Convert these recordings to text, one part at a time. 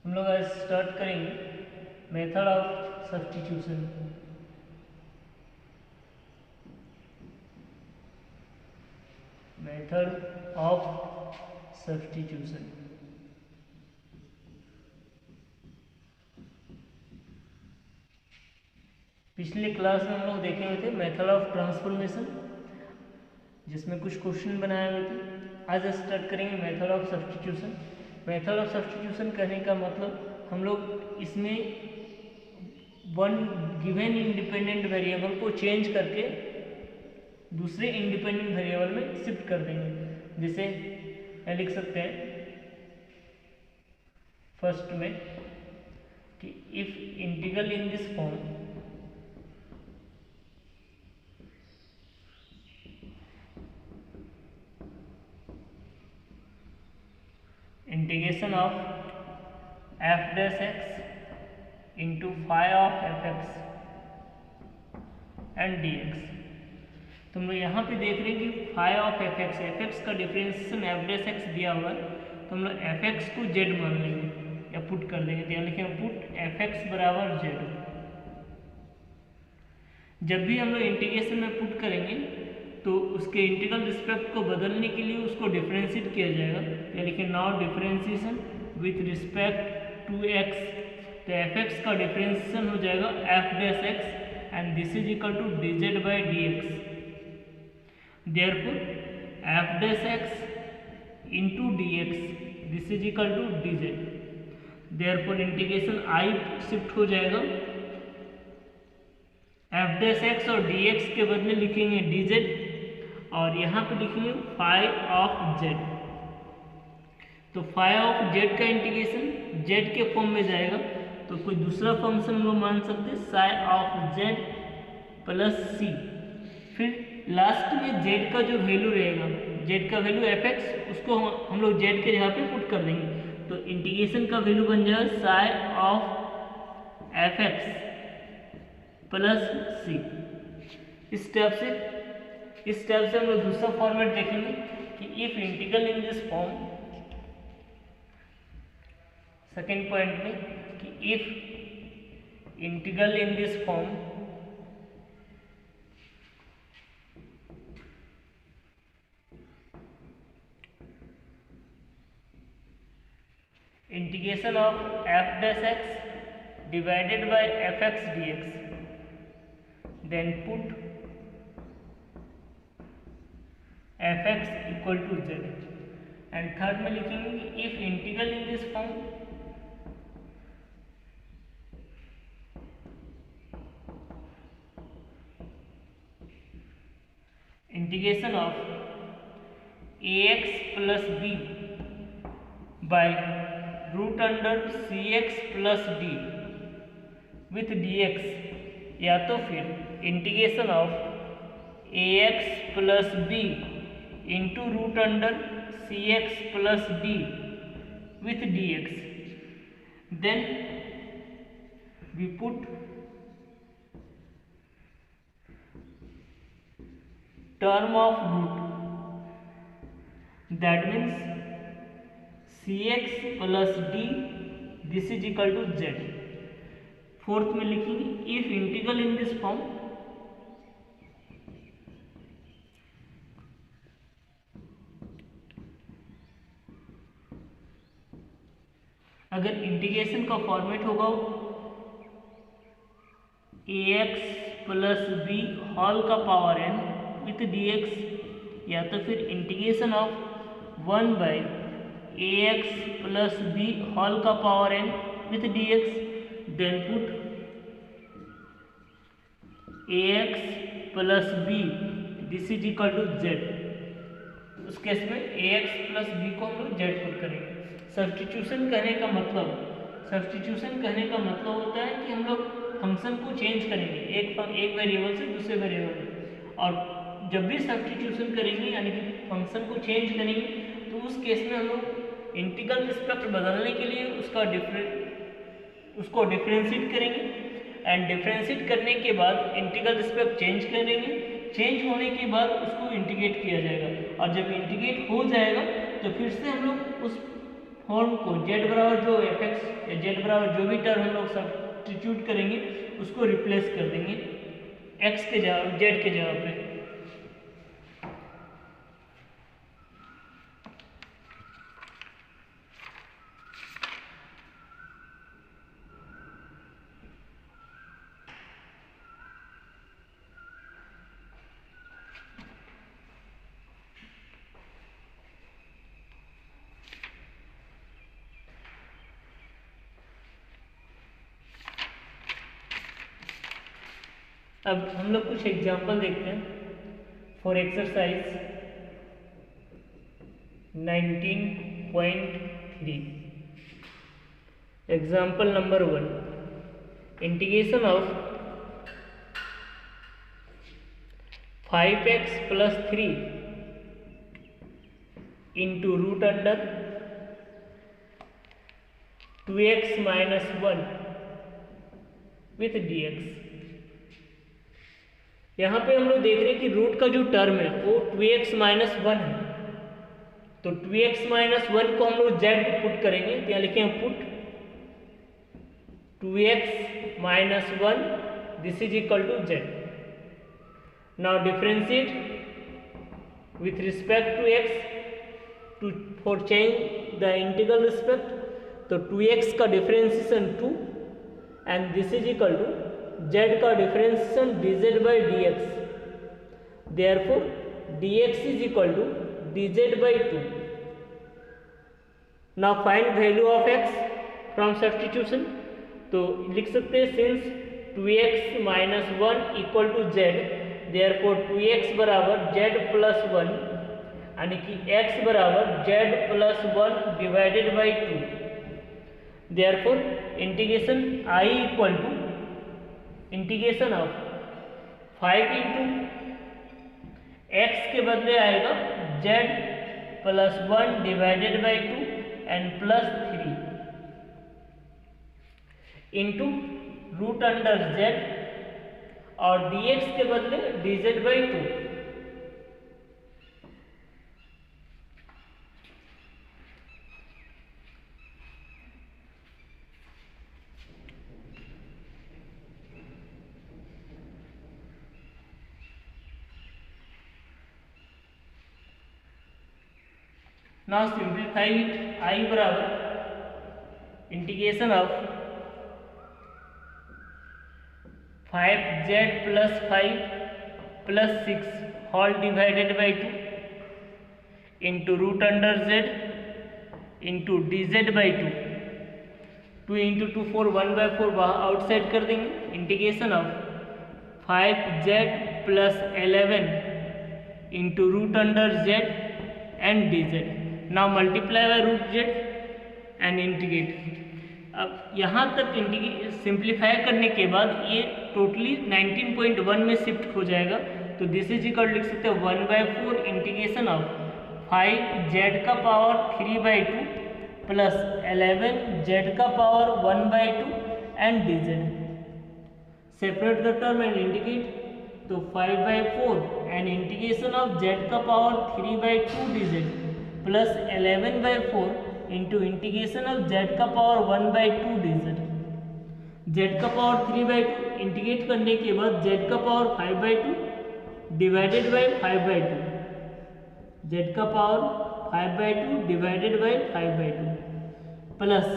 हम लोग आज स्टार्ट करेंगे method of substitution. Method of substitution. पिछले क्लास में हम लोग देखे हुए थे मेथड ऑफ ट्रांसफॉर्मेशन, जिसमें कुछ क्वेश्चन बनाए हुए थे। आज स्टार्ट करेंगे method of substitution. Method of substitution कहने का मतलब हम लोग इसमें वन गिवन इंडिपेंडेंट वेरिएबल को चेंज करके दूसरे इंडिपेंडेंट वेरिएबल में शिफ्ट कर देंगे। जैसे लिख सकते हैं फर्स्ट में कि if integral in this form integration of f dash x into phi of f x and d x. तो हम लोग यहाँ पे देख रहे हैं कि फाई ऑफ एफ एक्स का डिफरेंशिएशन एफ डैश एक्स दिया हुआ है, तो हम लोग एफ एक्स को जेड मान लेंगे या पुट कर देंगे। तो यहाँ लिखेंगे पुट एफ एक्स बराबर जेड। जब भी हम लोग इंटीग्रेशन में पुट करेंगे तो उसके इंटीग्रल रिस्पेक्ट को बदलने के लिए उसको डिफरेंशिएट किया जाएगा। या लिखें now differentiation with respect to x. तो एफ एक्स का डिफरेंशिएशन हो जाएगा f dash x and this is equal to d z by d x. Therefore f dash x into d x this is equal to d z. Therefore integration I shift हो जाएगा, f dash x और d x के बदले लिखेंगे d z और यहाँ पे लिखेंगे फाई ऑफ जेड। तो फाई ऑफ जेड का इंटीग्रेशन जेड के फॉर्म में जाएगा, तो कोई दूसरा फंक्शन हम लोग मान सकते हैं साई ऑफ जेड प्लस सी। फिर लास्ट में जेड का जो वैल्यू रहेगा, जेड का वैल्यू एफ एक्स, उसको हम लोग जेड के जगह पे पुट कर देंगे। तो इंटीग्रेशन का वैल्यू बन जाएगा psi of f x plus c. इस टाइप से हम लोग दूसरा फॉर्मेट देखेंगे कि if integral in this form, second point में कि if integral in this form integration of f dash x divided by f x d x, then put f(x) equal to z। And third में लिखेंगे कि if integral in this form integration of ax plus b by root under cx plus d with dx, या तो फिर integration of a x plus b into root under c x plus d with d x. Then we put term of root, that means c x plus d this is equal to z. Fourth में लिखेंगे if integral in this form अगर integration का format होगा a x plus b whole का power n with d x, या तो फिर integration of 1 by a x plus b whole का power n with d x, then put ax plus b this is equal to z। उस case में ax plus b को हम लोग z put करेंगे। सब्स्टिट्यूशन कहने का मतलब होता है कि हम लोग फंक्शन को चेंज करेंगे एक वेरिएबल से दूसरे वेरिएबल में। और जब भी सब्स्टिट्यूशन करेंगे यानी कि फंक्शन को चेंज करेंगे तो उस केस में हम लोग इंटीग्रल रिस्पेक्ट बदलने के लिए उसको डिफरेंशिएट करेंगे एंड डिफरेंशिएट करने के बाद इंटीग्रल रिस्पेक्ट चेंज करेंगे। चेंज होने के बाद उसको इंटीग्रेट किया जाएगा और जब इंटीग्रेट हो जाएगा तो फिर से हम लोग उस फॉर्म को z बराबर जो fx या z बराबर जो भी टर्म हम लोग सब्स्टिट्यूट करेंगे उसको रिप्लेस कर देंगे x के जगह z के जगह पे। अब हम लोग कुछ एग्जांपल देखते हैं for exercise 19.3। Example number 1, integration of 5x + 3 into root under 2x - 1 with dx। यहाँ पे हम लोग देख रहे हैं कि रूट का जो टर्म है वो 2x - 1 है, तो 2x - 1 को हम लोग z पे पुट करेंगे, तो यहाँ लिखेंगे put 2x - 1 this is equal to z। Now differentiate with respect to x for change the integral respect, तो 2x का differentiation 2 and this is equal to z का differentiation dz by dx, therefore dx is equal to dz by 2। now find value of x from substitution, तो लिख सकते हैं since 2x - 1 equal to z, therefore 2x बराबर z + 1 यानी कि x बराबर z + 1 divided by 2, therefore इंटीग्रेशन I equal to integration of 5 into x के बदले आएगा z + 1 divided by 2 and plus 3 into root under z और dx के बदले dz by 2। Now simplify it, I बराबर integration of 5z + 5 + 6 whole divided by 2 into root under z into dz by 2। 2 into 2 4 1/4 outside कर देंगे। Integration of 5z + 11 into root under z and dz। Now multiply by root z and integrate. अब यहाँ तक simplify करने के बाद ये totally 19.1 में शिफ्ट हो जाएगा, तो दिस इज इक्वल लिख सकते हैं 1/4 इंटीग्रेशन ऑफ 5z का पावर 3/2 प्लस 11z का power 1/2 and dz। Separate the term and integrate, तो 5/4 एंड इंटीग्रेशन ऑफ z का power 3/2 dz plus 11/4 into integration of z का पावर 1/2 dz। z का power 3/2 integrate करने के बाद z का पावर 5/2 डिवाइडेड बाई 5/2, z का power 5/2 divided by 5/2 plus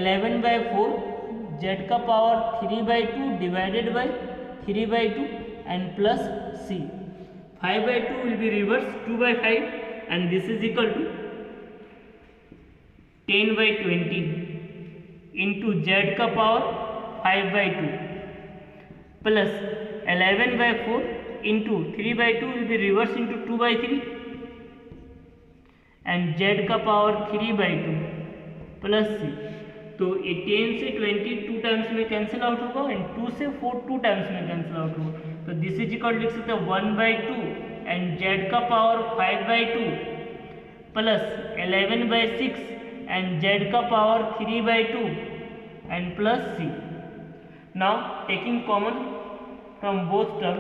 11/4 z का power 3/2 divided by 3/2 and plus c। 5/2 will be reversed 2/5 and this is equal to 10/20 into z का power 5/2 plus 11/4 into 3/2 will be reversed into 2/3 and z का power 3/2 plus c। तो ये 10 से 20 2 times में cancel out होगा and 2 से 4 2 times में cancel out होगा, तो दिस इज इक्वल लिख सकते हैं 1/2 एंड z का पावर 5/2 प्लस 11/6 एंड z का power 3/2 and plus c। Now taking common from both term,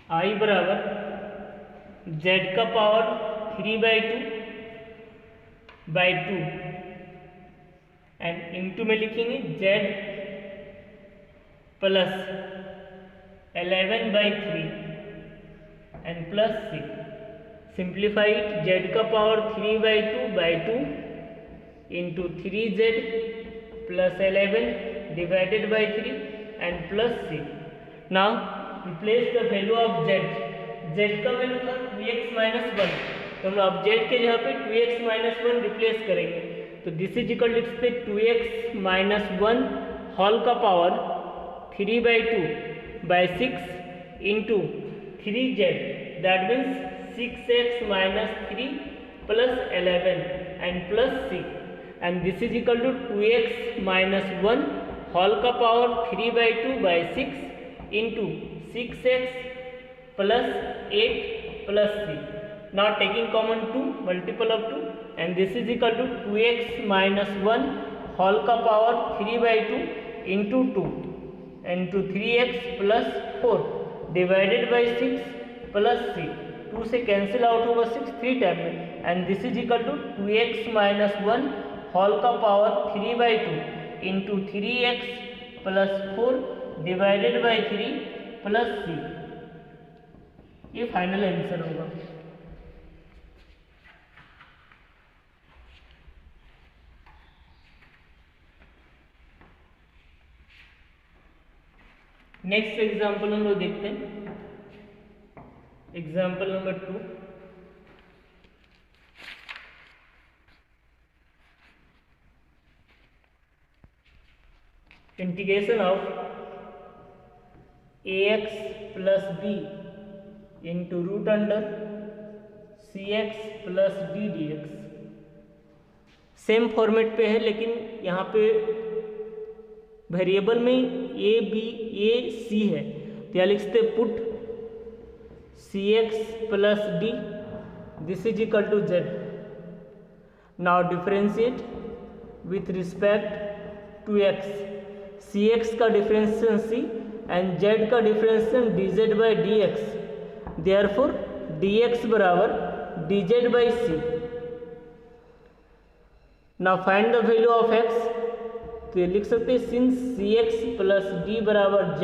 I बराबर जेड का पावर 3/2 बाई 2 एंड इंटू में लिखेंगे z plus 11/3 and plus 6. Simplify z का power 3/2 by 2 into 3z plus 11 divided by 3 and plus 6. Now replace the value of z. z का value था 2x minus 1, तो हम अब z के जगह पे 2x minus 1 रिप्लेस करेंगे. तो this is equal to 2x minus 1 whole का power 3/2 by 6 into 3z, that means 6x minus 3 plus 11 and plus 6, and this is equal to 2x minus 1 whole का power 3/2 by 6 into 6x plus 8 plus 3. Now taking common 2, multiple of 2, and this is equal to 2x minus 1 whole का power 3/2 into 2 into 3x plus 4 divided by 6 plus 3. 2 से cancel out होगा 6 3 time में, and this is equal to 2x minus 1 whole का power 3/2 into 3x plus 4 divided by 3 plus 3. ये final answer होगा. Next example हम लोग देखते हैं. Example number 2. Integration of ax plus b into root under cx plus d dx. Same format पे है, लेकिन यहाँ पे वेरिएबल में a b a c है, तो यहाँ लिख सकते put cx plus d, this is equal to z. Now differentiate with respect to x. cx का डिफरेंशिएशन c एंड z का differentiation dz by dx. Therefore dx बराबर dz by c. Now find the value of x. तो ये लिख सकते हैं since cx plus d बराबर z,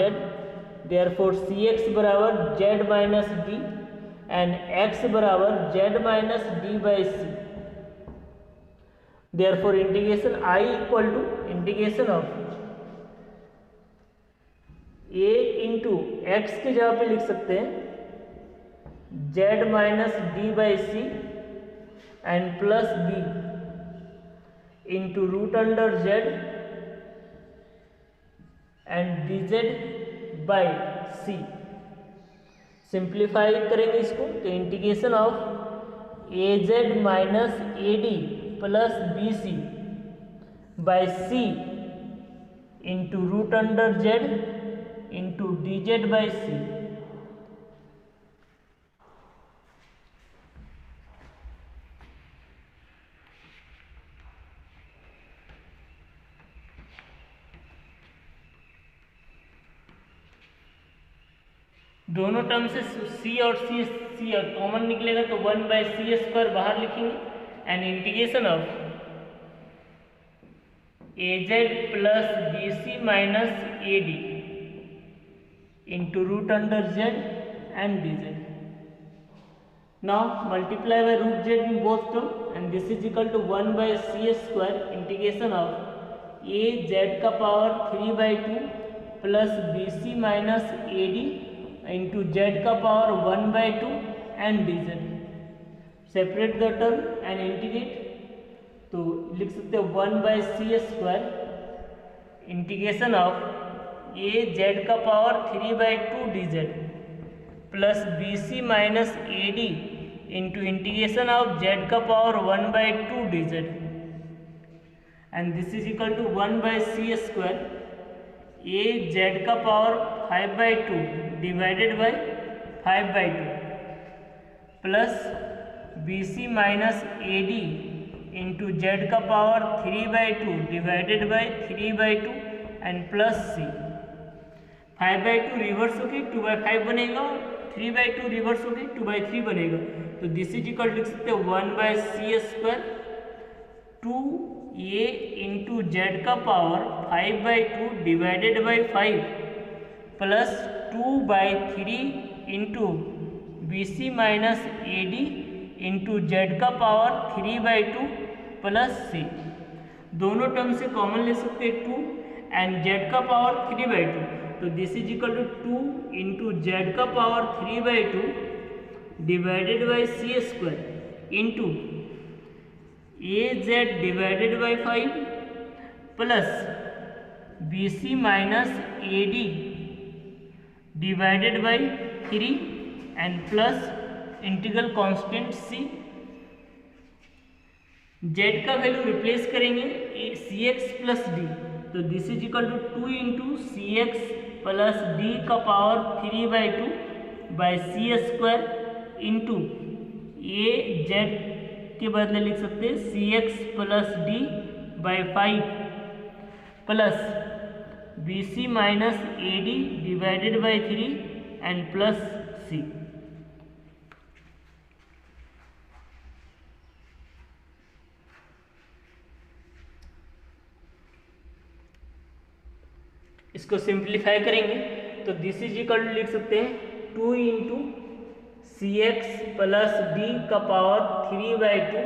therefore cx बराबर z minus d and x बराबर z minus d by c. Therefore integration I equal to integration of a into x के जगह पे लिख सकते हैं z minus d by c and plus b into root under z and dz by c. Simplify करेंगे इसको, तो integration of az minus a d plus b c by c into root under z into dz by c. दोनों term से c और c common निकलेगा, तो 1/c² बाहर लिखेंगे and integration of az plus b c minus a d into root under z and dz. Now multiply by root z in both term and this is equal to 1/c² integration of a z का power 3/2 plus b c minus a d into z का power 1/2 and dz. Separate the term and integrate, तो लिख सकते हैं 1/c² integration of a z का power 3/2 dz plus b c minus a d into integration of z का power 1/2 dz and this is equal to 1/c² a z का power 5/2 divided by 5/2 plus b c minus a d into z का power 3/2 divided by 3/2 and plus c. 5/2 reverse होके 2/5 बनेगा और 3/2 reverse हो गई, 2/3 बनेगा। तो दिस इज इक्वल लिख सकते हैं 1/c² 2a इंटू जेड का power 5/2 divided by 5 plus 2/3 into BC minus AD into z का पावर 3/2 प्लस C। दोनों टर्म से कॉमन ले सकते हैं 2 एंड जेड का पावर 3/2। तो this is equal to 2 into z का power 3/2 divided by c² into AZ divided by 5 plus BC minus AD divided by 3 and plus integral constant C। Z का value replace करेंगे Cx plus D। तो this is equal to 2 into Cx plus D का power 3/2 by c² into AZ के बदले लिख सकते हैं Cx plus D by 5 plus BC minus AD divided by 3 and plus C। इसको simplify करेंगे तो दिस इज इक्वल लिख सकते हैं 2 इंटू Cx प्लस D का power 3/2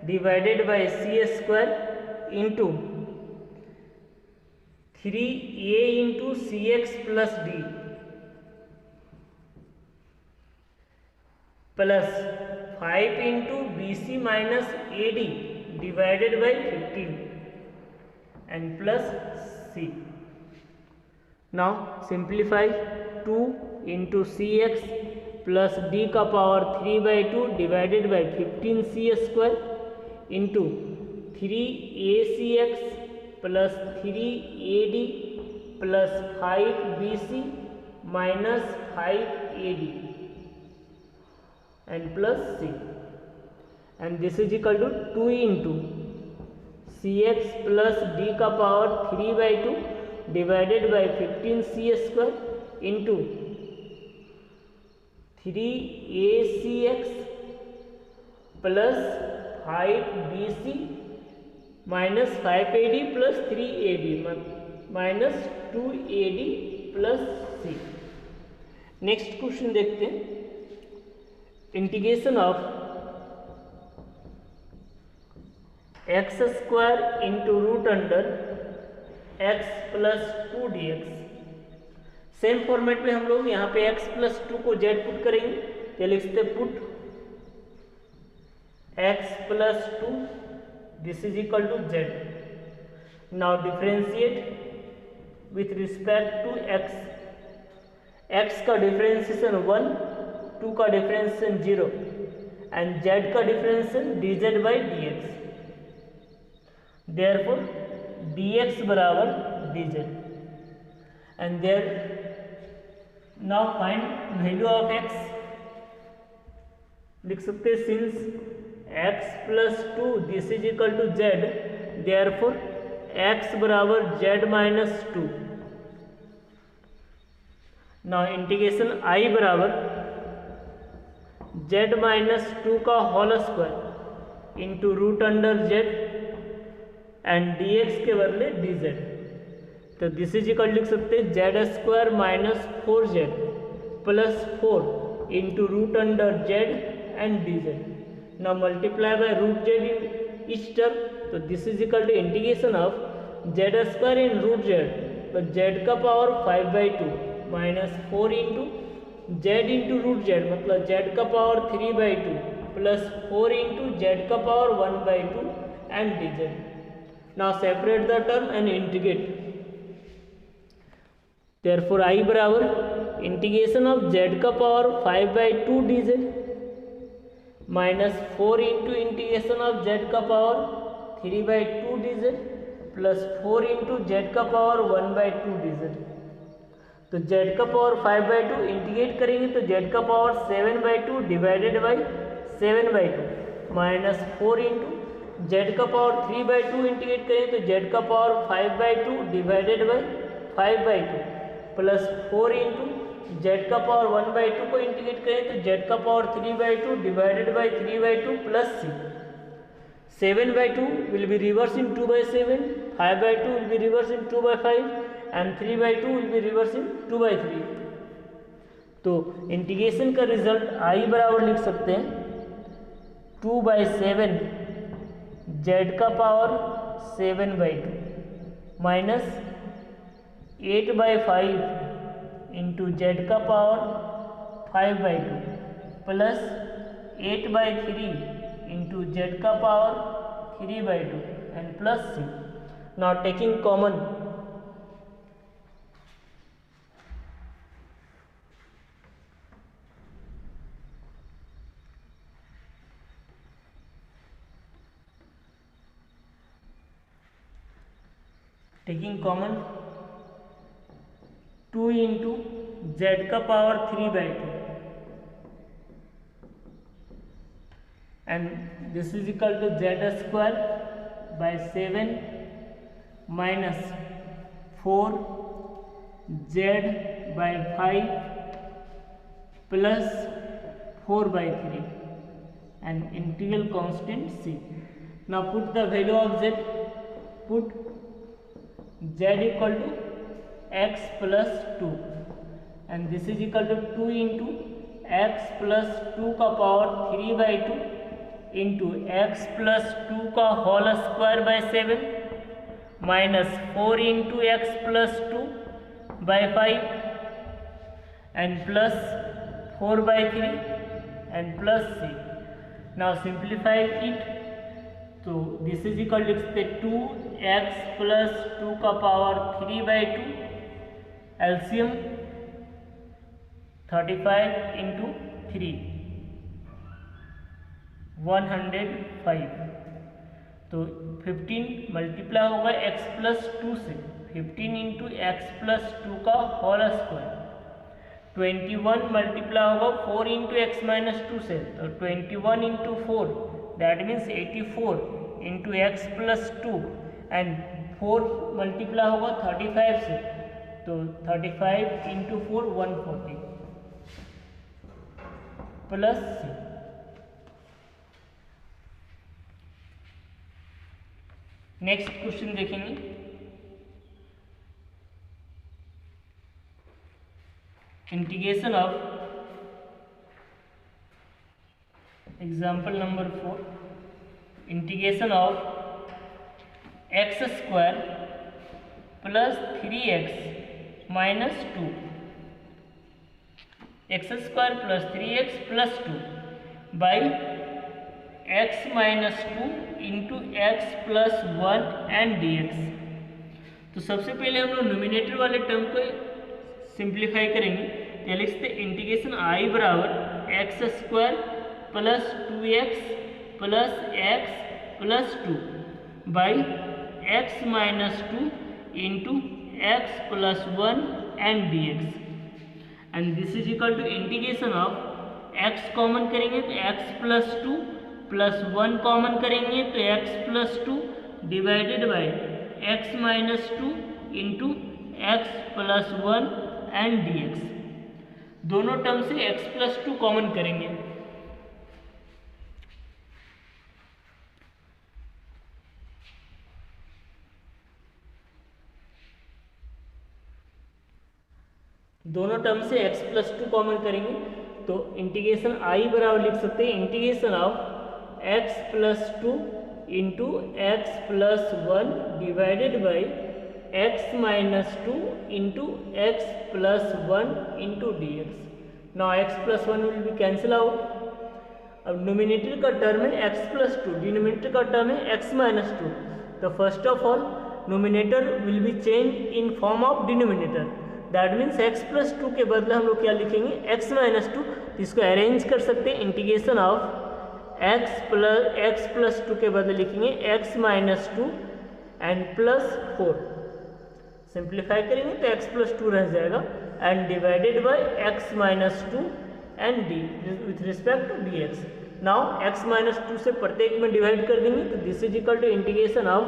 divided by c² into 3a into Cx plus D plus 5 into BC minus AD divided by 15 and plus C। Now simplify 2 into Cx plus D का power 3/2 divided by 15c² into 3acx plus 3ad plus 5bc minus 5ad and plus c and this is equal to 2 into Cx plus D का power 3/2 divided by 15c² into 3acx plus 5bc minus 5ad plus 3ad minus 2ad plus c। Next question देखते हैं। Integration of x² into root under x plus 2 dx। Same format में हम लोग यहाँ पे x plus 2 को z put करेंगे तो लिख सकते put x plus 2 this is equal to z। Now differentiate with respect to x। x का डिफरेंशिएशन 1, 2 का डिफरेंशिएशन 0 एंड z का differentiation dz by dx। Therefore dx बराबर dz and there now find value of x। लिख सकते हैं since x plus 2 this is equal to z therefore x बराबर z minus 2। Now integration I बराबर z minus 2 का whole square into root under z and dx के बदले dz। तो this is equal लिख सकते हैं z² minus 4z plus 4 into root under z and dz। Now multiply by root z in each term. तो this is equal to integration of z² in root z। तो z का power 5/2 minus 4 into z into root z मतलब z का power 3/2 plus 4 into z का power 1/2 and dz। Now separate the term and integrate. Therefore I बराबर integration of z का power 5/2 dz minus 4 into integration of z का power 3/2 dz plus 4 into z का power 1/2 dz। तो z का power 5/2 integrate करेंगे तो z का power 7/2 divided by 7/2 minus 4 into z का पावर 3/2 इंटीग्रेट करें तो z का power 5/2 divided by 5/2 plus 4 into z का पावर 1/2 को इंटीग्रेट करें तो जेड का power 3/2 divided by 3/2 plus c. 7/2 will be reversed in 2/7, 5/2 will be reversed in 2/5 and 3/2 will be reversed in 2/3। तो इंटीग्रेशन का रिजल्ट आई बराबर लिख सकते हैं 2/7 जेड का पावर 7/2 माइनस 8/5 इंटू जेड का पावर 5/2 प्लस 8/3 इंटू जेड का power 3/2 and plus c. Now taking common, taking common 2 into z का power 3/2 and this is equal to z square by 7 minus 4 z by 5 plus 4/3 and integral constant c. Now put the value of z, put z equal to x plus 2 and this is equal to 2 into x plus 2 का power 3/2 into x plus 2 का whole square by 7 minus 4 into x plus 2 by 5 and plus 4/3 and plus c. Now simplify it तो this is equal लिख सकते 2x plus 2 का power 3/2 LCM 35 into 3 105। तो 15 multiply होगा x plus 2 से 15 into x plus 2 का whole square 21 multiply होगा 4 into x minus 2 से तो 21 into 4 that means 84 into x plus 2 and 4 multiply होगा 35 से तो 35 इंटू 4 140 प्लस सी। नेक्स्ट क्वेश्चन देखेंगे integration of example number 4 integration of x square plus 3x minus 2 x square plus 3x plus 2 by x minus 2 into x plus 1 and dx। तो सबसे पहले हम लोग nominator वाले टर्म को सिंप्लीफाई करेंगे तो लिखते इंटीग्रेशन आई बराबर x square plus 2x plus x plus 2 by x minus 2 into x plus 1 and dx and this is equal to integration of x common करेंगे तो x प्लस 2 प्लस 1 कॉमन करेंगे तो x plus 2 divided by x minus 2 into x plus 1 and dx। दोनों term से x plus 2 common करेंगे दोनों term से x plus 2 common करेंगे तो इंटीग्रेशन आई बराबर लिख सकते हैं integration of x plus 2 into x plus 1 divided by x minus 2 into x plus 1 into dx। नाउ x plus 1 will be cancel out. अब नोमिनेटर का टर्म है x प्लस 2, डिनोमिनेटर का टर्म है x माइनस 2। तो first of all nominator will be change in form of denominator that means x plus 2 के बदले हम लोग क्या लिखेंगे x माइनस 2। इसको अरेंज कर सकते हैं इंटीग्रेशन ऑफ x प्लस 2 के बदले लिखेंगे x minus 2 and plus 4 simplify करेंगे तो x प्लस 2 रह जाएगा and divided by x minus 2 and d with respect to dx। नाउ x माइनस 2 से प्रत्येक में डिवाइड कर देंगे तो this is equal to integration of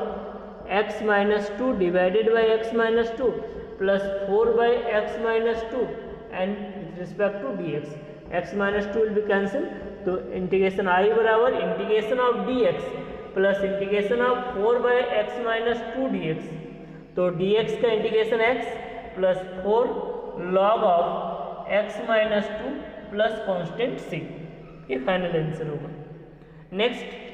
x minus 2 divided by x minus 2 plus 4 by x minus 2 and with respect to d x, x minus two will be cancel, तो integration I बराबर integration of d x plus integration of 4 by x minus two d x, तो d x का integration x plus 4 log of x minus two plus constant c, ये final answer होगा। Next